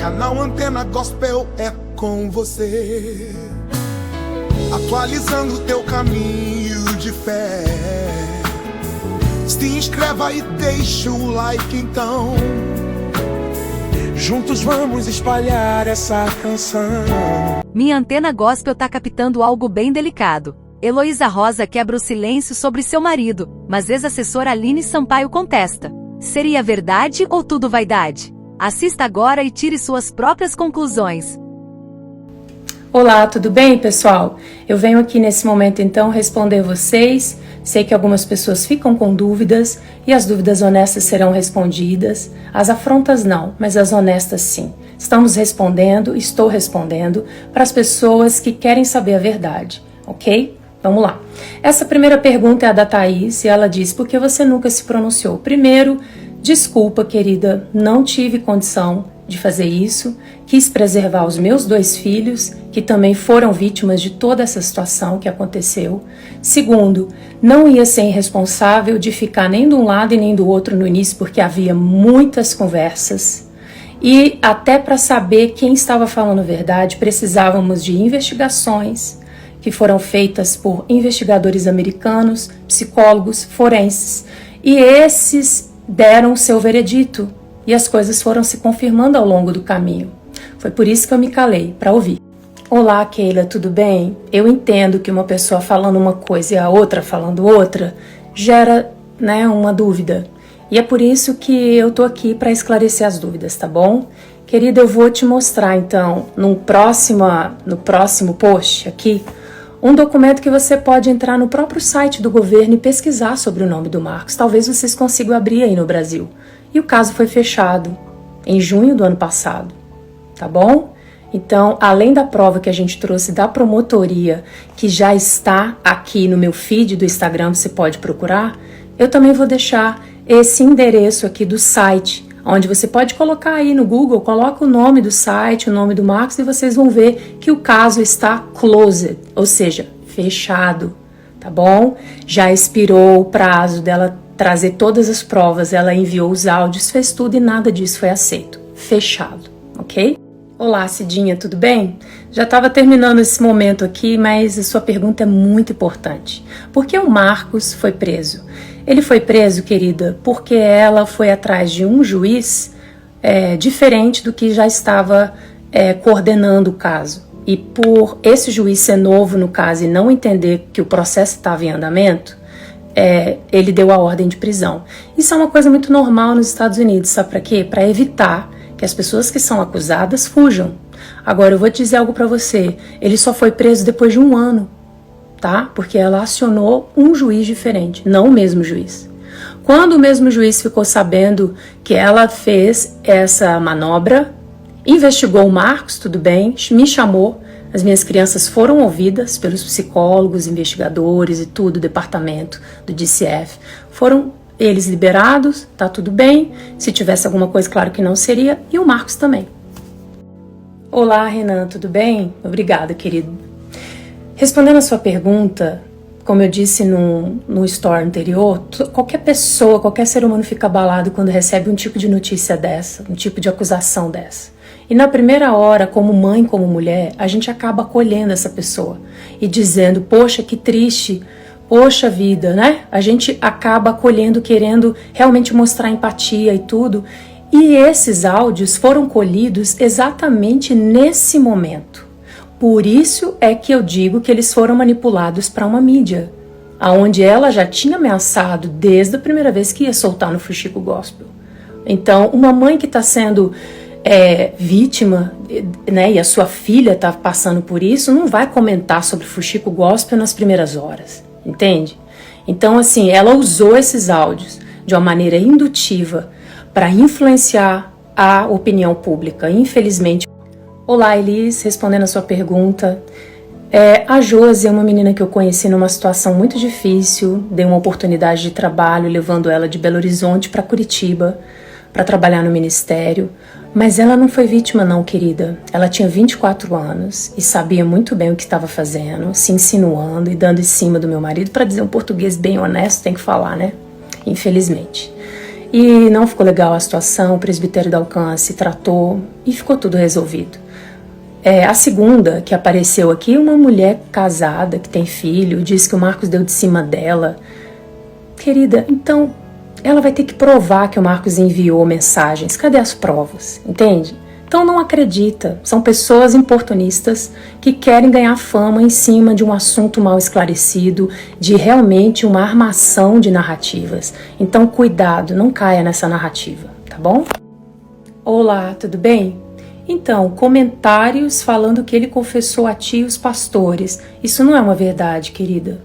Canal Antena Gospel é com você, atualizando teu caminho de fé. Se inscreva e deixa o like então. Juntos vamos espalhar essa canção. Minha Antena Gospel tá captando algo bem delicado. Heloísa Rosa quebra o silêncio sobre seu marido, mas ex-assessora Aline Sampaio contesta. Seria verdade ou tudo vaidade? Assista agora e tire suas próprias conclusões. Olá, tudo bem, pessoal? Eu venho aqui nesse momento então responder vocês. Sei que algumas pessoas ficam com dúvidas e as dúvidas honestas serão respondidas. As afrontas não, mas as honestas sim. Estamos respondendo, estou respondendo para as pessoas que querem saber a verdade, ok? Vamos lá. Essa primeira pergunta é a da Thaís e ela diz: por que você nunca se pronunciou? Primeiro, desculpa, querida, não tive condição de fazer isso. Quis preservar os meus 2 filhos, que também foram vítimas de toda essa situação que aconteceu. Segundo, não ia ser irresponsável de ficar nem de um lado e nem do outro no início, porque havia muitas conversas. E até para saber quem estava falando a verdade, precisávamos de investigações que foram feitas por investigadores americanos, psicólogos, forenses. E esses deram seu veredito e as coisas foram se confirmando ao longo do caminho. Foi por isso que eu me calei, para ouvir. Olá, Keila, tudo bem? Eu entendo que uma pessoa falando uma coisa e a outra falando outra gera, uma dúvida. E é por isso que eu tô aqui para esclarecer as dúvidas, tá bom? Querida, eu vou te mostrar então no próximo post aqui um documento que você pode entrar no próprio site do governo e pesquisar sobre o nome do Marcos. Talvez vocês consigam abrir aí no Brasil. E o caso foi fechado em junho do ano passado, tá bom? Então, além da prova que a gente trouxe da promotoria, que já está aqui no meu feed do Instagram, você pode procurar, eu também vou deixar esse endereço aqui do site, onde você pode colocar aí no Google, coloca o nome do site, o nome do Marcos, e vocês vão ver que o caso está closed, ou seja, fechado, tá bom? Já expirou o prazo dela trazer todas as provas, ela enviou os áudios, fez tudo e nada disso foi aceito. Fechado, ok? Olá, Cidinha, tudo bem? Já estava terminando esse momento aqui, mas a sua pergunta é muito importante. Por que o Marcos foi preso? Ele foi preso, querida, porque ela foi atrás de um juiz diferente do que já estava coordenando o caso. E por esse juiz ser novo no caso e não entender que o processo estava em andamento, ele deu a ordem de prisão. Isso é uma coisa muito normal nos Estados Unidos, sabe para quê? Para evitar que as pessoas que são acusadas fujam. Agora, eu vou te dizer algo para você, ele só foi preso depois de 1 ano, tá? Porque ela acionou um juiz diferente, não o mesmo juiz. Quando o mesmo juiz ficou sabendo que ela fez essa manobra, investigou o Marcos, tudo bem, me chamou, as minhas crianças foram ouvidas pelos psicólogos, investigadores e tudo, departamento do DCF, foram eles liberados, tá tudo bem, se tivesse alguma coisa, claro que não seria, e o Marcos também. Olá, Renan, tudo bem? Obrigada, querido. Respondendo a sua pergunta, como eu disse no story anterior, qualquer pessoa, qualquer ser humano fica abalado quando recebe um tipo de notícia dessa, um tipo de acusação dessa. E na primeira hora, como mãe, como mulher, a gente acaba acolhendo essa pessoa e dizendo, poxa, que triste, poxa vida, né? A gente acaba acolhendo, querendo realmente mostrar empatia e tudo. E esses áudios foram colhidos exatamente nesse momento. Por isso é que eu digo que eles foram manipulados para uma mídia, aonde ela já tinha ameaçado desde a primeira vez que ia soltar no Fuxico Gospel. Então, uma mãe que está sendo vítima, né, e a sua filha está passando por isso, não vai comentar sobre Fuxico Gospel nas primeiras horas, entende? Então, assim, ela usou esses áudios de uma maneira indutiva para influenciar a opinião pública, infelizmente. Olá, Elis, respondendo a sua pergunta. A Josi é uma menina que eu conheci numa situação muito difícil, dei uma oportunidade de trabalho, levando ela de Belo Horizonte para Curitiba, para trabalhar no ministério, mas ela não foi vítima não, querida. Ela tinha 24 anos e sabia muito bem o que estava fazendo, se insinuando e dando em cima do meu marido, para dizer um português bem honesto, tem que falar, né? Infelizmente. E não ficou legal a situação, o presbitério da Alcance tratou e ficou tudo resolvido. A segunda que apareceu aqui, uma mulher casada, que tem filho, diz que o Marcos deu de cima dela. Querida, então ela vai ter que provar que o Marcos enviou mensagens. Cadê as provas? Entende? Então não acredita. São pessoas oportunistas que querem ganhar fama em cima de um assunto mal esclarecido, de realmente uma armação de narrativas. Então cuidado, não caia nessa narrativa, tá bom? Olá, tudo bem? Então, comentários falando que ele confessou a ti e os pastores. Isso não é uma verdade, querida.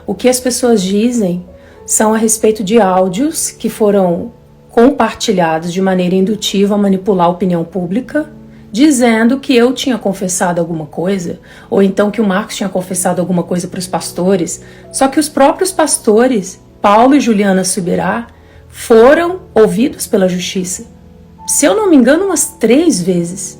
O que as pessoas dizem são a respeito de áudios que foram compartilhados de maneira indutiva a manipular a opinião pública, dizendo que eu tinha confessado alguma coisa, ou então que o Marcos tinha confessado alguma coisa para os pastores. Só que os próprios pastores, Paulo e Juliana Subirá, foram ouvidos pela justiça. Se eu não me engano, umas 3 vezes.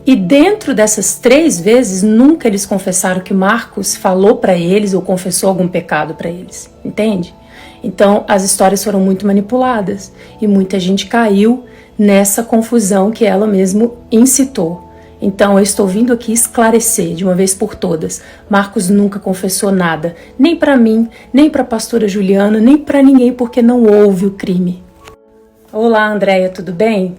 E dentro dessas 3 vezes, nunca eles confessaram que Marcos falou para eles ou confessou algum pecado para eles. Entende? Então, as histórias foram muito manipuladas e muita gente caiu nessa confusão que ela mesmo incitou. Então, eu estou vindo aqui esclarecer de uma vez por todas. Marcos nunca confessou nada, nem para mim, nem para a pastora Juliana, nem para ninguém, porque não houve o crime. Olá, Andréia, tudo bem?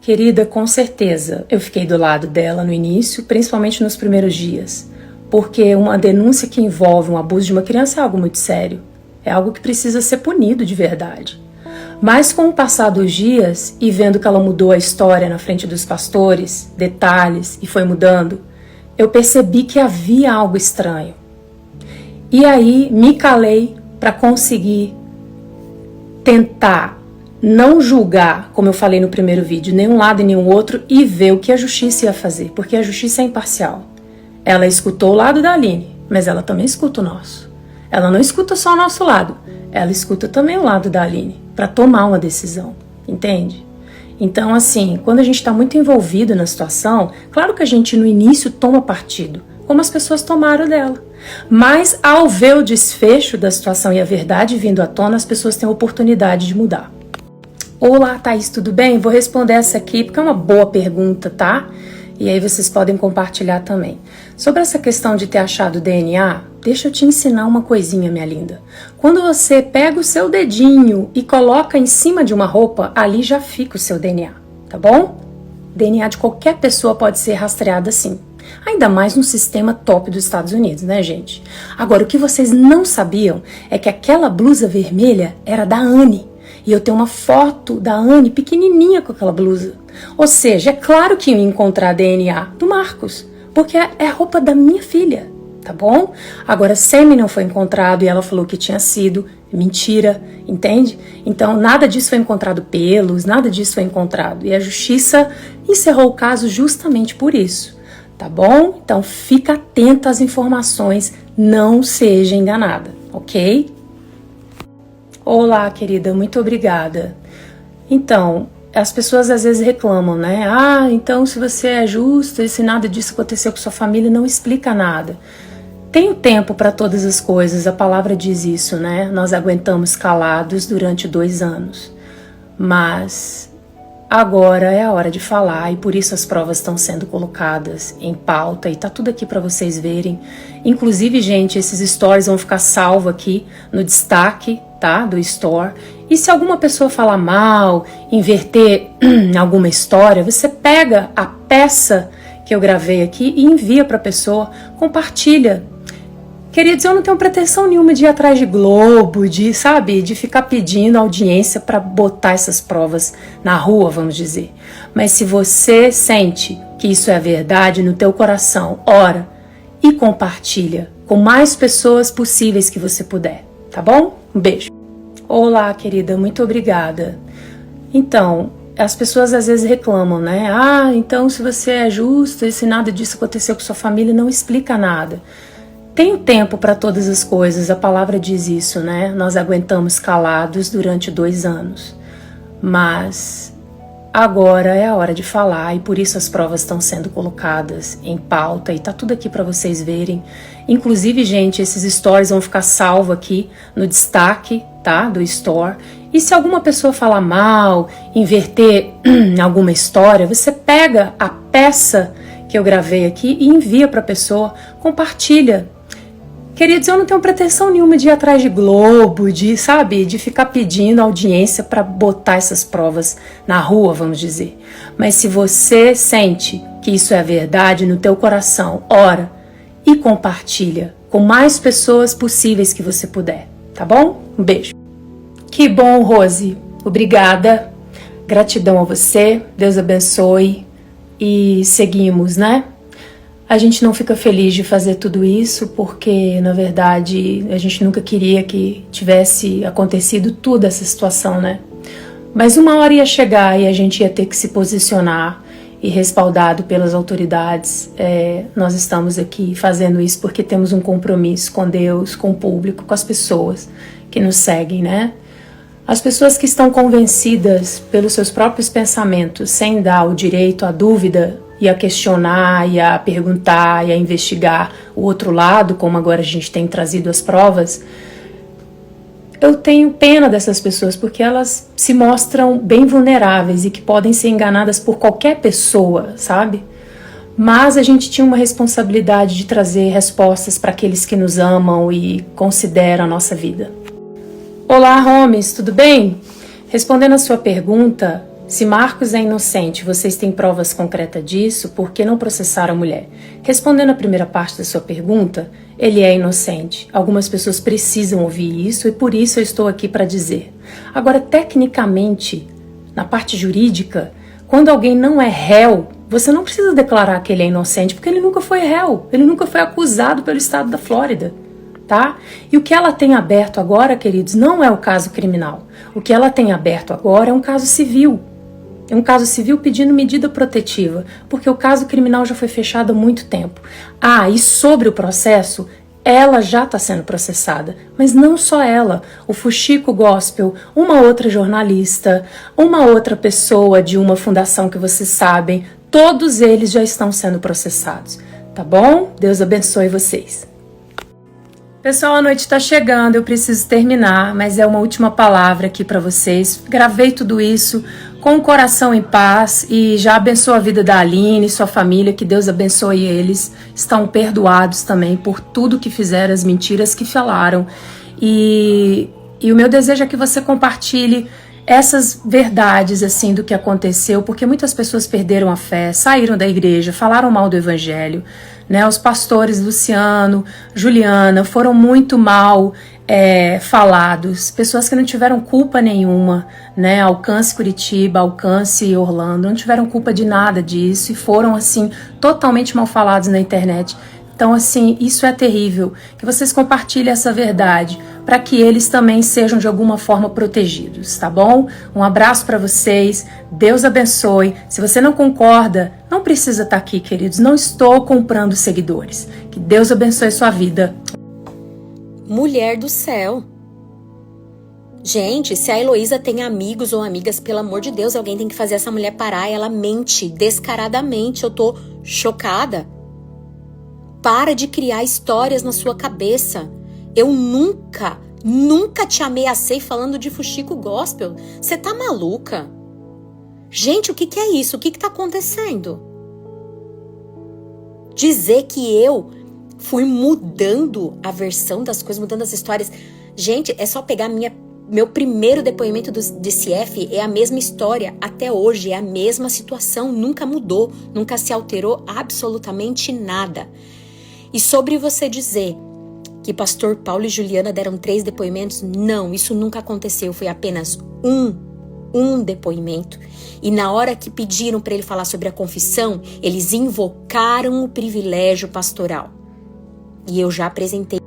Querida, com certeza, eu fiquei do lado dela no início, principalmente nos primeiros dias, porque uma denúncia que envolve um abuso de uma criança é algo muito sério, é algo que precisa ser punido de verdade. Mas com o passar dos dias e vendo que ela mudou a história na frente dos pastores, detalhes, e foi mudando, eu percebi que havia algo estranho. E aí me calei para conseguir tentar não julgar, como eu falei no primeiro vídeo, nenhum lado e nenhum outro, e ver o que a justiça ia fazer, porque a justiça é imparcial. Ela escutou o lado da Aline, mas ela também escuta o nosso. Ela não escuta só o nosso lado, ela escuta também o lado da Aline, para tomar uma decisão, entende? Então, assim, quando a gente está muito envolvido na situação, claro que a gente no início toma partido, como as pessoas tomaram dela. Mas ao ver o desfecho da situação e a verdade vindo à tona, as pessoas têm a oportunidade de mudar. Olá, Thaís, tudo bem? Vou responder essa aqui porque é uma boa pergunta, tá? E aí vocês podem compartilhar também. Sobre essa questão de ter achado DNA, deixa eu te ensinar uma coisinha, minha linda. Quando você pega o seu dedinho e coloca em cima de uma roupa, ali já fica o seu DNA, tá bom? DNA de qualquer pessoa pode ser rastreado assim. Ainda mais no sistema top dos Estados Unidos, né, gente? Agora, o que vocês não sabiam é que aquela blusa vermelha era da Anne. E eu tenho uma foto da Anne pequenininha com aquela blusa. Ou seja, é claro que eu ia encontrar DNA do Marcos, porque é a roupa da minha filha, tá bom? Agora, sêmen não foi encontrado e ela falou que tinha sido mentira, entende? Então, nada disso foi encontrado pelos, nada disso foi encontrado. E a justiça encerrou o caso justamente por isso, tá bom? Então, fica atenta às informações, não seja enganada, ok? Olá, querida, muito obrigada. Então, as pessoas às vezes reclamam, né? Ah, então se você é justo e se nada disso aconteceu com sua família, não explica nada. Tem tempo para todas as coisas, a palavra diz isso, né? Nós aguentamos calados durante 2 anos. Mas agora é a hora de falar e por isso as provas estão sendo colocadas em pauta e tá tudo aqui para vocês verem. Inclusive, gente, esses stories vão ficar salvos aqui no destaque, tá? Do store. E se alguma pessoa falar mal, inverter alguma história, você pega a peça que eu gravei aqui e envia para a pessoa, compartilha. Queridos, eu não tenho pretensão nenhuma de ir atrás de Globo, de ficar pedindo audiência para botar essas provas na rua, vamos dizer. Mas se você sente que isso é a verdade no teu coração, ora e compartilha com mais pessoas possíveis que você puder, tá bom? Um beijo. Olá, querida, muito obrigada. Então, as pessoas às vezes reclamam, né? Ah, então se você é justo e se nada disso aconteceu com sua família, não explica nada. Tem tempo para todas as coisas, a palavra diz isso, né? Nós aguentamos calados durante 2 anos. Mas agora é a hora de falar e por isso as provas estão sendo colocadas em pauta e tá tudo aqui para vocês verem. Inclusive, gente, esses stories vão ficar salvos aqui no destaque, tá? Do store. E se alguma pessoa falar mal, inverter alguma história, você pega a peça que eu gravei aqui e envia para a pessoa, compartilha. Queridos, eu não tenho pretensão nenhuma de ir atrás de Globo, de ficar pedindo audiência para botar essas provas na rua, vamos dizer. Mas se você sente que isso é verdade no teu coração, ora e compartilha com mais pessoas possíveis que você puder, tá bom? Um beijo. Que bom, Rose. Obrigada. Gratidão a você. Deus abençoe. E seguimos, né? A gente não fica feliz de fazer tudo isso porque, na verdade, a gente nunca queria que tivesse acontecido toda essa situação, né? Mas uma hora ia chegar e a gente ia ter que se posicionar e respaldado pelas autoridades. Nós estamos aqui fazendo isso porque temos um compromisso com Deus, com o público, com as pessoas que nos seguem, né? As pessoas que estão convencidas pelos seus próprios pensamentos, sem dar o direito à dúvida e a questionar, e a perguntar, e a investigar o outro lado, como agora a gente tem trazido as provas, eu tenho pena dessas pessoas, porque elas se mostram bem vulneráveis e que podem ser enganadas por qualquer pessoa, sabe? Mas a gente tinha uma responsabilidade de trazer respostas para aqueles que nos amam e consideram a nossa vida. Olá, Holmes, tudo bem? Respondendo a sua pergunta, se Marcos é inocente, vocês têm provas concretas disso, por que não processar a mulher? Respondendo a primeira parte da sua pergunta, ele é inocente. Algumas pessoas precisam ouvir isso e por isso eu estou aqui para dizer. Agora, tecnicamente, na parte jurídica, quando alguém não é réu, você não precisa declarar que ele é inocente, porque ele nunca foi réu, ele nunca foi acusado pelo estado da Flórida. Tá? E o que ela tem aberto agora, queridos, não é o caso criminal. O que ela tem aberto agora é um caso civil. É um caso civil pedindo medida protetiva, porque o caso criminal já foi fechado há muito tempo. E sobre o processo, ela já está sendo processada, mas não só ela. O Fuxico Gospel, uma outra jornalista, uma outra pessoa de uma fundação que vocês sabem, todos eles já estão sendo processados. Tá bom? Deus abençoe vocês. Pessoal, a noite está chegando, eu preciso terminar, mas é uma última palavra aqui para vocês. Gravei tudo isso com o coração em paz e já abençoo a vida da Aline e sua família, que Deus abençoe eles. Estão perdoados também por tudo que fizeram, as mentiras que falaram. E o meu desejo é que você compartilhe essas verdades assim do que aconteceu, porque muitas pessoas perderam a fé, saíram da igreja, falaram mal do evangelho, né? Os pastores Luciano, Juliana foram muito mal falados, pessoas que não tiveram culpa nenhuma, né? Alcance Curitiba, Alcance Orlando, não tiveram culpa de nada disso e foram assim totalmente mal falados na internet. Então, assim, isso é terrível, que vocês compartilhem essa verdade, para que eles também sejam de alguma forma protegidos, tá bom? Um abraço para vocês, Deus abençoe. Se você não concorda, não precisa estar aqui, queridos, não estou comprando seguidores. Que Deus abençoe sua vida. Mulher do céu. Gente, se a Heloísa tem amigos ou amigas, pelo amor de Deus, alguém tem que fazer essa mulher parar. Ela mente descaradamente, eu tô chocada. Para de criar histórias na sua cabeça. Eu nunca te ameacei falando de Fuxico Gospel. Você tá maluca? Gente, o que é isso? O que tá acontecendo? Dizer que eu fui mudando a versão das coisas, mudando as histórias. Gente, é só pegar meu primeiro depoimento do DCF, é a mesma história até hoje, é a mesma situação, nunca mudou, nunca se alterou absolutamente nada. E sobre você dizer que pastor Paulo e Juliana deram 3 depoimentos, não, isso nunca aconteceu, foi apenas um depoimento. E na hora que pediram para ele falar sobre a confissão, eles invocaram o privilégio pastoral. E eu já apresentei.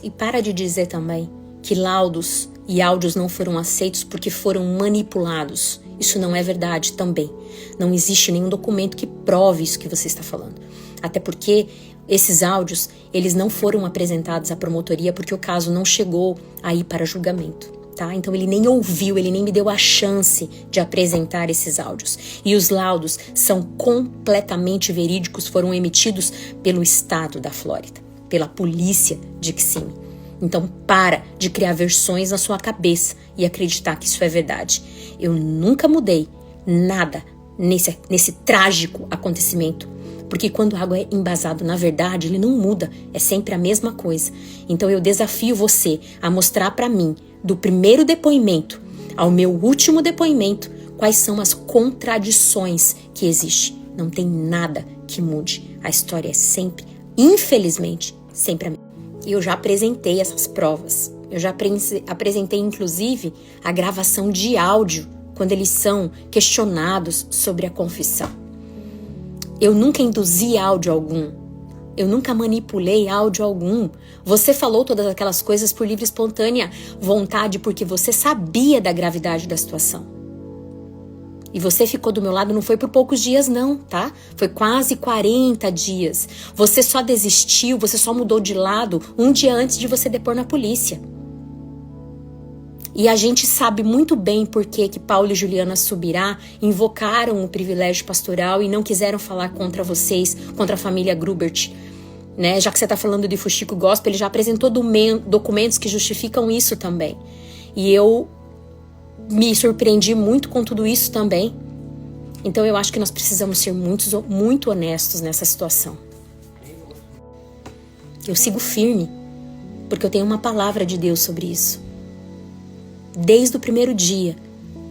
E para de dizer também que laudos e áudios não foram aceitos porque foram manipulados. Isso não é verdade também. Não existe nenhum documento que prove isso que você está falando. Até porque esses áudios, eles não foram apresentados à promotoria porque o caso não chegou aí para julgamento, tá? Então ele nem ouviu, ele nem me deu a chance de apresentar esses áudios. E os laudos são completamente verídicos, foram emitidos pelo estado da Flórida, pela polícia de Kissimmee. Então para de criar versões na sua cabeça e acreditar que isso é verdade. Eu nunca mudei nada nesse trágico acontecimento. Porque quando algo é embasado na verdade, ele não muda, é sempre a mesma coisa. Então eu desafio você a mostrar para mim, do primeiro depoimento ao meu último depoimento, quais são as contradições que existem. Não tem nada que mude. A história é sempre, infelizmente, sempre a mesma. E eu já apresentei essas provas. Eu já apresentei, inclusive, a gravação de áudio, quando eles são questionados sobre a confissão. Eu nunca induzi áudio algum. Eu nunca manipulei áudio algum. Você falou todas aquelas coisas por livre e espontânea vontade, porque você sabia da gravidade da situação. E você ficou do meu lado, não foi por poucos dias não, tá? Foi quase 40 dias. Você só desistiu, você só mudou de lado um dia antes de você depor na polícia. E a gente sabe muito bem por que Paulo e Juliana Subirá invocaram o privilégio pastoral e não quiseram falar contra vocês, contra a família Grubert. Né? Já que você está falando de Fuxico Gospel, ele já apresentou documentos que justificam isso também. E eu me surpreendi muito com tudo isso também. Então eu acho que nós precisamos ser muito honestos nessa situação. Eu sigo firme, porque eu tenho uma palavra de Deus sobre isso. Desde o primeiro dia,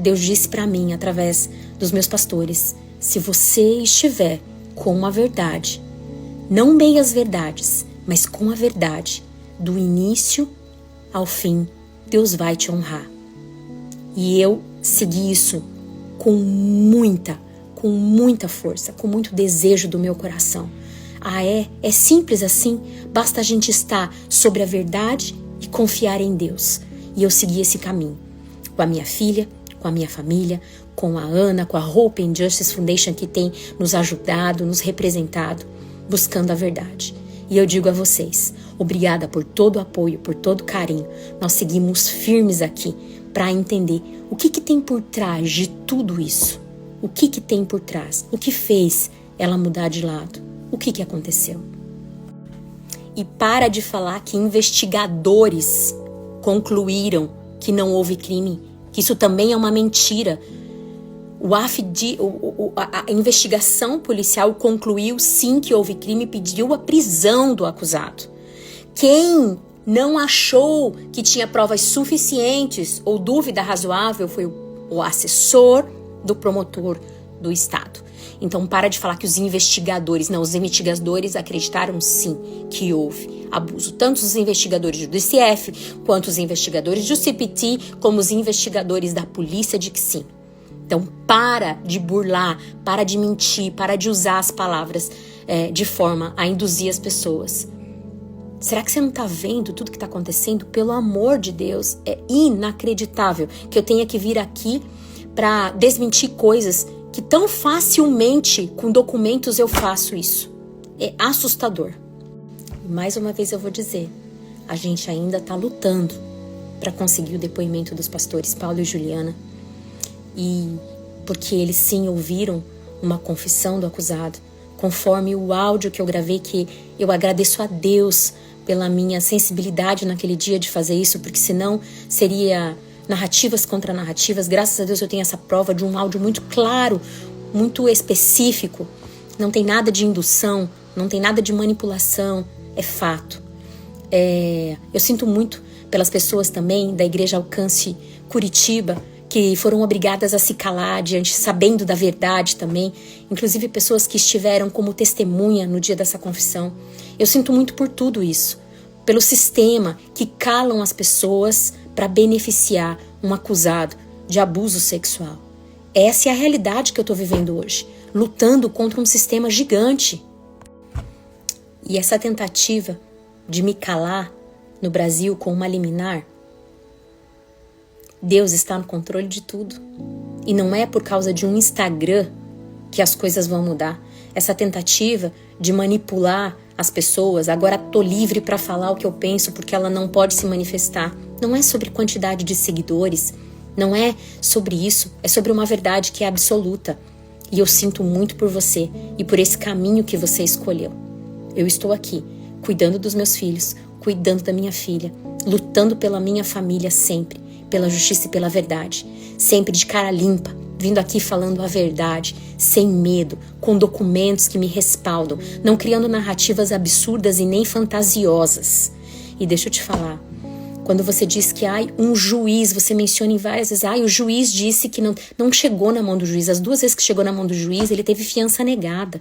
Deus disse para mim, através dos meus pastores, se você estiver com a verdade, não meias verdades, mas com a verdade, do início ao fim, Deus vai te honrar. E eu segui isso com muita força, com muito desejo do meu coração. É simples assim, basta a gente estar sobre a verdade e confiar em Deus. E eu segui esse caminho, com a minha filha, com a minha família, com a Ana, com a Hope and Justice Foundation, que tem nos ajudado, nos representado, buscando a verdade. E eu digo a vocês, obrigada por todo o apoio, por todo o carinho. Nós seguimos firmes aqui para entender o que tem por trás de tudo isso. O que tem por trás? O que fez ela mudar de lado? O que aconteceu? E para de falar que investigadores concluíram que não houve crime, que isso também é uma mentira. A investigação policial concluiu sim que houve crime e pediu a prisão do acusado. Quem não achou que tinha provas suficientes ou dúvida razoável foi o assessor do promotor do estado. Então para de falar que os investigadores acreditaram sim que houve abuso. Tanto os investigadores do DCF, quanto os investigadores do CPT, como os investigadores da polícia de Kissimmee. Então para de burlar, para de mentir, para de usar as palavras de forma a induzir as pessoas. Será que você não está vendo tudo que está acontecendo? Pelo amor de Deus, é inacreditável que eu tenha que vir aqui para desmentir coisas que tão facilmente, com documentos, eu faço isso. É assustador. E mais uma vez eu vou dizer, a gente ainda está lutando para conseguir o depoimento dos pastores Paulo e Juliana. E porque eles sim ouviram uma confissão do acusado, conforme o áudio que eu gravei, que eu agradeço a Deus pela minha sensibilidade naquele dia de fazer isso, porque senão seria narrativas contra narrativas. Graças a Deus eu tenho essa prova de um áudio muito claro, muito específico. Não tem nada de indução, não tem nada de manipulação, é fato. Eu sinto muito pelas pessoas também da Igreja Alcance Curitiba, que foram obrigadas a se calar sabendo da verdade também, inclusive pessoas que estiveram como testemunha no dia dessa confissão. Eu sinto muito por tudo isso, pelo sistema que calam as pessoas para beneficiar um acusado de abuso sexual. Essa é a realidade que eu estou vivendo hoje, lutando contra um sistema gigante. E essa tentativa de me calar no Brasil com uma liminar, Deus está no controle de tudo. E não é por causa de um Instagram que as coisas vão mudar. Essa tentativa de manipular as pessoas, agora tô livre para falar o que eu penso porque ela não pode se manifestar. Não é sobre quantidade de seguidores, não é sobre isso, é sobre uma verdade que é absoluta. E eu sinto muito por você e por esse caminho que você escolheu. Eu estou aqui, cuidando dos meus filhos, cuidando da minha filha, lutando pela minha família sempre, pela justiça e pela verdade, sempre de cara limpa, vindo aqui falando a verdade, sem medo, com documentos que me respaldam, não criando narrativas absurdas e nem fantasiosas. E deixa eu te falar, quando você diz que um juiz, você menciona em várias vezes, o juiz disse que não chegou na mão do juiz. As 2 vezes que chegou na mão do juiz, ele teve fiança negada.